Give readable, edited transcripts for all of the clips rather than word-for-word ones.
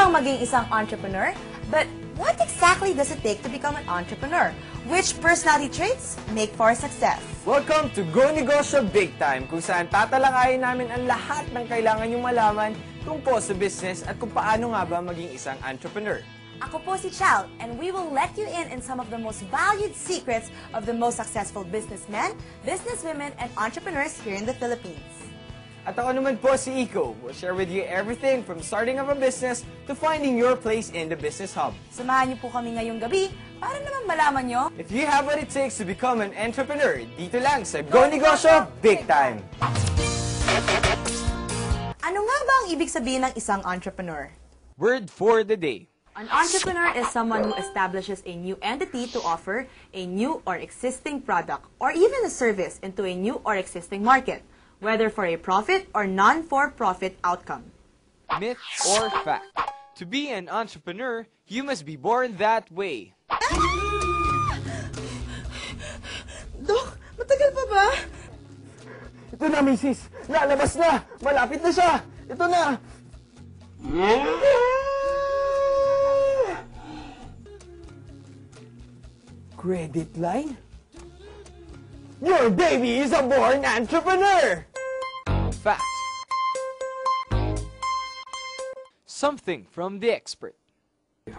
bang maging isang entrepreneur? But what exactly does it take to become an entrepreneur? Which personality traits make for success? Welcome to Go Negosyo Big Time, kung saan tatalakayin namin ang lahat ng kailangan niyong malaman tungkol sa business at kung paano nga ba maging isang entrepreneur. Ako po si Chal, and we will let you in some of the most valued secrets of the most successful businessmen, businesswomen, and entrepreneurs here in the Philippines. At ako naman po si Iko. We'll share with you everything from starting up a business to finding your place in the business hub. Samahan niyo po kami ngayong gabi para naman malaman niyo If you have what it takes to become an entrepreneur, dito lang sa Go Negosyo Big Time. ano nga ba ang ibig sabihin ng isang entrepreneur? Word for the day. An entrepreneur is someone who establishes a new entity to offer a new or existing product or even a service into a new or existing market, whether for a profit or non-for-profit outcome. Myth or fact? To be an entrepreneur, you must be born that way. Dok, matagal pa ba? Ito na, misis. Lalabas na. Malapit na siya. Ito na. Credit line? Your baby is a born entrepreneur! Fact. Something from the expert.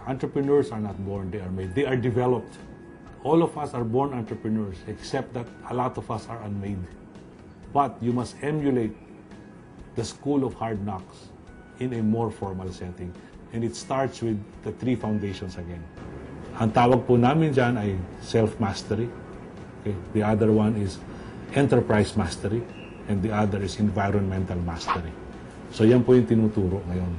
Entrepreneurs are not born, they are made. They are developed. All of us are born entrepreneurs, except that a lot of us are unmade. But you must emulate the school of hard knocks in a more formal setting. And it starts with the three foundations again. Ang tawag po namin dyan ay self-mastery. Okay? The other one is enterprise mastery. And the other is environmental mastery. So yan po yung tinuturo ngayon.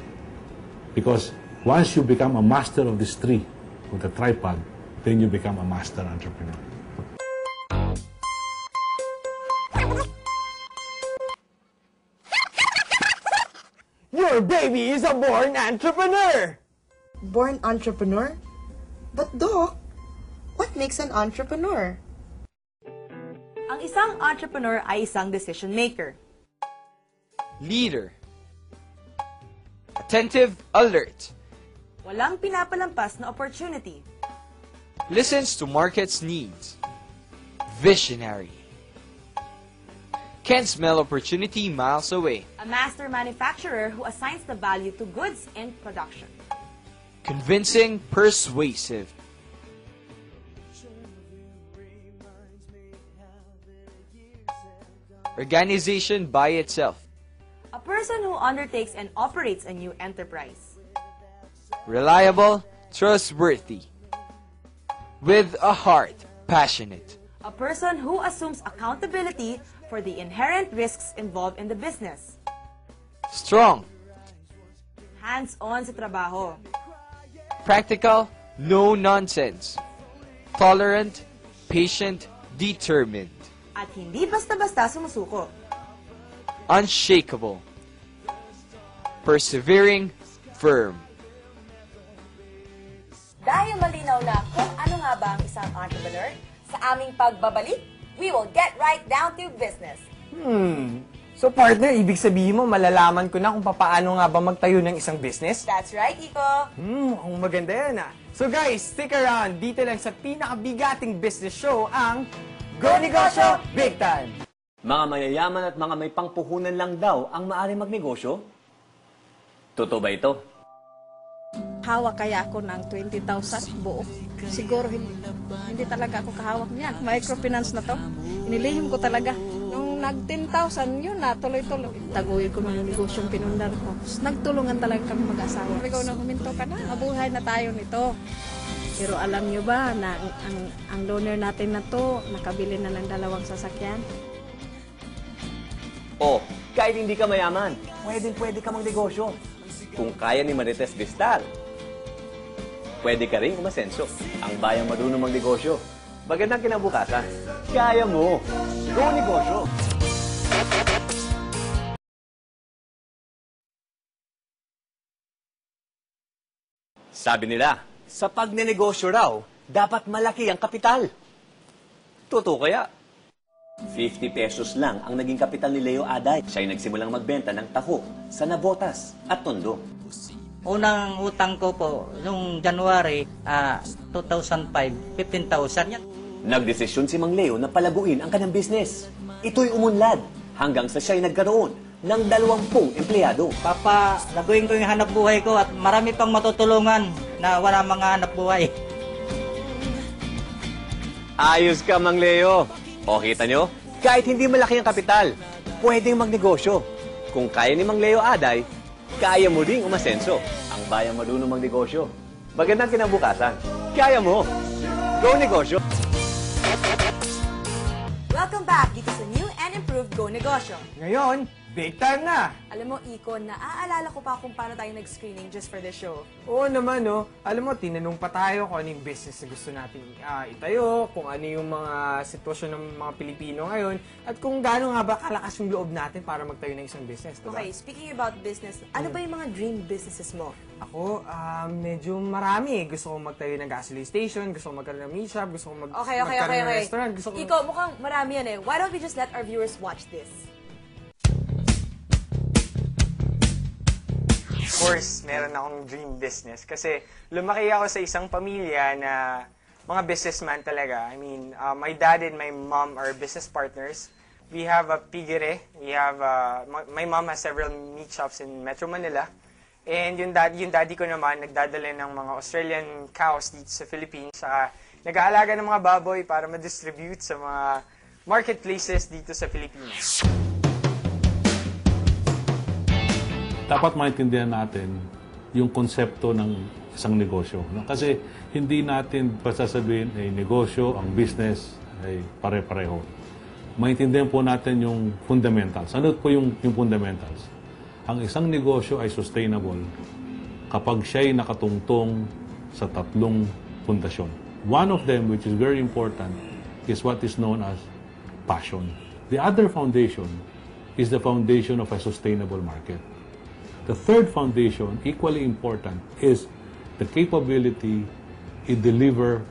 Because once you become a master of these three, with the tripod, then you become a master entrepreneur. Your baby is a born entrepreneur! Born entrepreneur? But Doc, what makes an entrepreneur? Ang isang entrepreneur ay isang decision maker. Leader. Attentive, alert. Walang pinapalampas na opportunity. Listens to market's needs. Visionary. Can smell opportunity miles away. A master manufacturer who assigns the value to goods in production. Convincing, persuasive. Organization by itself. A person who undertakes and operates a new enterprise. Reliable, trustworthy. With a heart, passionate. A person who assumes accountability for the inherent risks involved in the business. Strong. Hands-on sa trabaho. Practical, no nonsense. Tolerant, patient, determined. At hindi basta-basta sumusuko. Unshakable. Persevering, firm. Dahil malinaw na kung ano nga ba ang isang entrepreneur, sa aming pagbabalik, we will get right down to business. So partner, ibig sabihin mo, malalaman ko na kung paano nga ba magtayo ng isang business? That's right, Iko. Ang maganda yan ah. So guys, stick around. Dito lang sa pinakabigating business show, ang Go Negosyo Big Time! Mga mayayaman at mga may pangpuhunan lang daw ang maaaring magnegosyo? Totoo ba ito? Hawak kaya ako ng 20,000 buo. Siguro hindi talaga ako kahawak niyan. Microfinance na to. Inilihim ko talaga. Nung nag-10,000, yun na, tuloy-tuloy. Taguin ko ng negosyong pinundar ko. Nagtulungan talaga kami mag-asawa. Ikaw na huminto ka na, mabuhay na tayo nito. Pero alam nyo ba na ang loaner natin na to, nakabili na ng 2 sasakyan? O, kahit hindi ka mayaman, pwede ka magnegosyo. Kung kaya ni Marites Vistal, pwede ka rin umasenso. Ang bayang marunong magnegosyo. Magandang kinabukasan. Kaya mo. Go Negosyo! Sabi nila, sa pagnenegosyo raw, dapat malaki ang kapital. Totoo kaya? 50 pesos lang ang naging kapital ni Leo Aday. Siya'y nagsimulang magbenta ng taho sa Navotas at Tondo. Unang utang ko po, nung January 2005, 15,000 yan. Nagdesisyon si Mang Leo na palaguin ang kanyang business. Ito'y umunlad hanggang sa siya'y nagkaroon ng 20 empleyado. Laguin ko yung hanap buhay ko at marami pang matutulungan na wala mga hanap buhay. Ayos ka, Mang Leo. O, kita nyo? Kahit hindi malaki ang kapital, pwedeng magnegosyo. Kung kaya ni Mang Leo Aday, kaya mo ring umasenso. Ang bayang marunong magnegosyo. Magandang kinabukasan. Kaya mo. Go Negosyo! Welcome back dito sa new and improved Go Negosyo. Ngayon, big time na! Alam mo, Iko, naaalala ko pa kung paano tayo nag-screening just for the show. Oo naman, no? Alam mo, tinanong pa tayo kung ano yung business na gusto natin itayo, kung ano yung mga sitwasyon ng mga Pilipino ngayon, at kung gaano nga ba kalakas yung loob natin para magtayo ng isang business, diba? Okay, speaking about business, ano ba yung mga dream businesses mo? Ako, medyo marami. Gusto kong magtayo ng gasoline station, gusto kong magkaroon ng meat shop, gusto kong magkaroon ng restaurant. Gusto kong... Iko, mukhang marami yan eh. Why don't we just let our viewers watch this? Of course, meron akong dream business kasi lumaki ako sa isang pamilya na mga businessman talaga. I mean, my dad and my mom are business partners. We have a piggery. We have my mom has several meat shops in Metro Manila. And yung daddy ko naman nagdadala ng mga Australian cows dito sa Philippines. Saka nag-aalaga ng mga baboy para ma-distribute sa mga marketplaces dito sa Pilipinas. Dapat maintindihan natin yung konsepto ng isang negosyo. No? Kasi hindi natin pasasabihin ay negosyo, ang business ay pare-pareho. Maintindihan po natin yung fundamentals. Ano po yung fundamentals? Ang isang negosyo ay sustainable kapag siya'y nakatungtong sa 3 pundasyon. One of them, which is very important, is what is known as passion. The other foundation is the foundation of a sustainable market. The third foundation, equally important, is the capability to deliver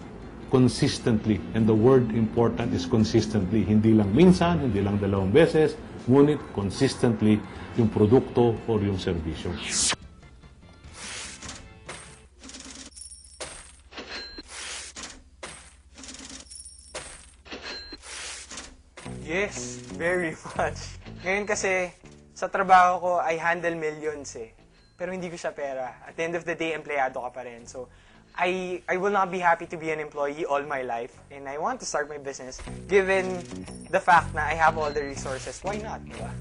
consistently. And the word important is consistently. Hindi lang minsan, hindi lang 2 beses, ngunit consistently yung produkto o yung serbisyo. Yes, very much. Ngayon kasi, sa trabaho ko, I handle millions eh. Pero hindi ko siya pera. At the end of the day, empleyado ka pa rin. So, I will not be happy to be an employee all my life. And I want to start my business given the fact na I have all the resources. Why not, diba?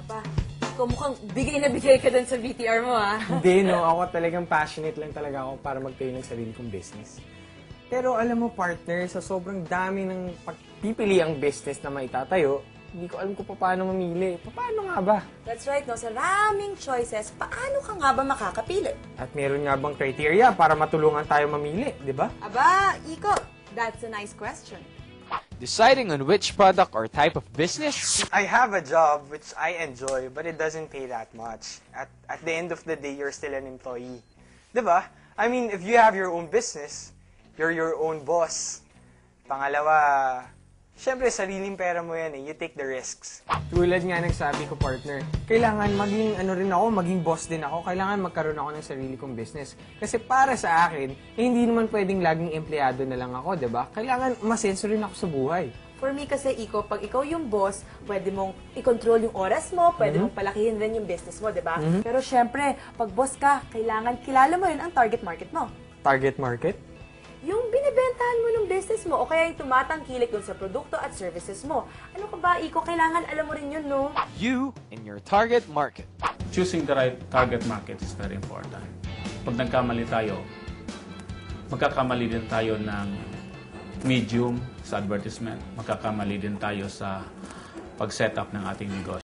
Aba, Iko, mukhang bigay na bigay ka dun sa VTR mo, ha? Hindi, no. Ako talagang passionate lang talaga ako para magtayo ng sarili kong business. Pero alam mo, partner, sa sobrang dami ng pagpipili ang business na maitatayo, hindi ko alam kung paano mamili. Paano nga ba? That's right, no? Sa raming choices, paano ka nga ba makakapili? At meron nga bang criteria para matulungan tayo mamili, di ba? Aba, Iko, that's a nice question. Deciding on which product or type of business? I have a job which I enjoy, but it doesn't pay that much. At the end of the day, you're still an employee. Di ba? I mean, if you have your own business, you're your own boss. Pangalawa, syempre, sariling pera mo yan eh. You take the risks. Tulad nga ng sabi ko, partner, kailangan maging boss din ako. Kailangan magkaroon ako ng sarili kong business. Kasi para sa akin, hindi naman pwedeng laging empleyado na lang ako, diba? Kailangan masenso rin ako sa buhay. For me kasi, Iko, pag ikaw yung boss, pwede mong i-control yung oras mo, pwede mong palakihin rin yung business mo, di ba? Pero syempre, pag boss ka, kailangan kilala mo rin ang target market mo. Target market? Yung binibentahan mo ng business mo o kaya yung tumatangkilik dun sa produkto at services mo. Ano ka ba, Iko? Kailangan alam mo rin yun, no? You and your target market. Choosing the right target market is very important. Pag nagkamali tayo, magkakamali din tayo ng medium sa advertisement. Magkakamali din tayo sa pag-set up ng ating negosyo.